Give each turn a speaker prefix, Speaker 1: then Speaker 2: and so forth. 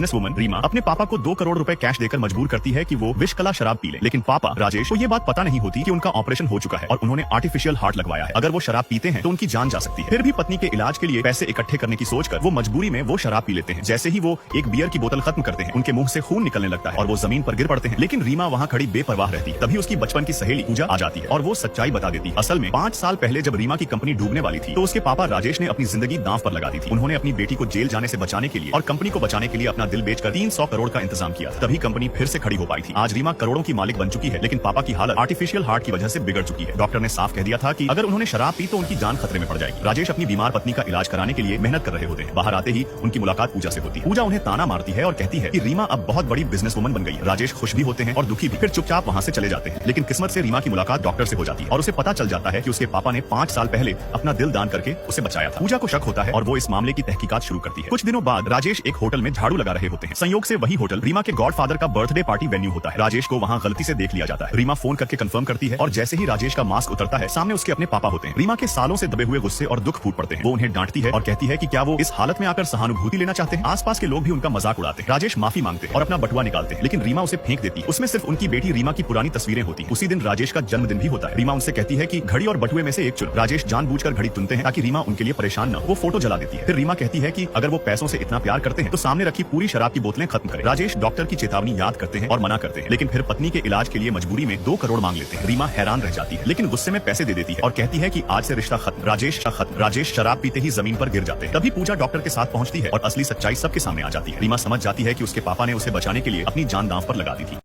Speaker 1: Business woman Reema अपने पापा को 2 करोड़ रुपए कैश देकर मजबूर करती है कि वो विष कला शराब पी ले, लेकिन पापा राजेश को ये बात पता नहीं होती कि उनका ऑपरेशन हो चुका है और उन्होंने आर्टिफिशियल हार्ट लगवाया है। अगर वो शराब पीते हैं तो उनकी जान जा सकती है। फिर भी पत्नी के इलाज के लिए पैसे इकट्ठे करने की सोचकर वो मजबूरी में वो शराब पी लेते हैं। जैसे ही वो एक बियर की बोतल खत्म करते हैं, उनके मुंह से खून निकलने लगता है और वो जमीन पर गिर पड़ते हैं। लेकिन रीमा वहाँ खड़ी बेपरवाह रहती। तभी उसकी बचपन की सहेली पूजा आ जाती है और वो सच्चाई बता देती। असल में 5 साल पहले जब रीमा की कंपनी डूबने वाली थी तो उसके पापा राजेश ने अपनी जिंदगी दांव पर लगा दी थी। उन्होंने अपनी बेटी को जेल जाने से बचाने के लिए और कंपनी को बचाने के लिए अपना दिल बेचकर 300 करोड़ का इंतजाम किया। तभी कंपनी फिर से खड़ी हो पाई थी। आज रीमा करोड़ों की मालिक बन चुकी है, लेकिन पापा की हालत आर्टिफिशियल हार्ट की वजह से बिगड़ चुकी है। डॉक्टर ने साफ कह दिया था कि अगर उन्होंने शराब पी तो उनकी जान खतरे में पड़ जाएगी। राजेश अपनी बीमार पत्नी का इलाज कराने के लिए मेहनत कर रहे होते हैं। बाहर आते ही उनकी मुलाकात पूजा से होती है। पूजा उन्हें ताना मारती है और कहती है कि रीमा अब बहुत बड़ी बिजनेस वुमन बन गई है। राजेश खुश भी होते हैं और दुखी भी। फिर चुपचाप वहाँ से चले जाते हैं। लेकिन किस्मत से रीमा की मुलाकात डॉक्टर से हो जाती है और उसे पता चल जाता है कि उसके पापा ने 5 साल पहले अपना दिल दान करके उसे बचाया था। पूजा को शक होता है और वो इस मामले की तहकीकात शुरू करती है। कुछ दिनों बाद राजेश एक होटल में झाड़ू लगा रहे होते हैं। संयोग से वही होटल रीमा के गॉडफादर का बर्थडे पार्टी वेन्यू होता है। राजेश को वहाँ गलती से देख लिया जाता है। रीमा फोन करके कंफर्म करती है और जैसे ही राजेश का मास्क उतरता है, सामने उसके अपने पापा होते हैं। रीमा के सालों से दबे हुए गुस्से और दुख फूट पड़ते हैं। वो उन्हें डांटती है और कहती है कि क्या वो इस हालत में आकर सहानुभूति लेना चाहते हैं। आसपास के लोग भी उनका मजाक उड़ाते हैं। राजेश माफी मांगते और अपना बटुआ निकालते हैं, लेकिन रीमा उसे फेंक देती। उसमें सिर्फ उनकी बेटी रीमा की पुरानी तस्वीरें होती। उसी दिन राजेश का जन्मदिन भी होता है। रीमा उनसे कहती है कि घड़ी और बटुए में से एक चुनो। राजेश जानबूझकर घड़ी चुनते हैं ताकि रीमा उनके लिए परेशान न हो। वो फोटो जला देती है। फिर रीमा कहती है कि अगर वो पैसों से इतना प्यार करते हैं तो सामने रखी पूरी शराब की बोतलें खत्म करें। राजेश डॉक्टर की चेतावनी याद करते हैं और मना करते हैं, लेकिन फिर पत्नी के इलाज के लिए मजबूरी में 2 करोड़ मांग लेते हैं। रीमा हैरान रह जाती है, लेकिन गुस्से में पैसे दे देती है और कहती है कि आज से रिश्ता खत्म। राजेश शराब पीते ही जमीन पर गिर जाते हैं। तभी पूजा डॉक्टर के साथ पहुंचती है और असली सच्चाई सबके सामने आ जाती है। रीमा समझ जाती है कि उसके पापा ने उसे बचाने के लिए अपनी जान दांव पर लगा दी थी।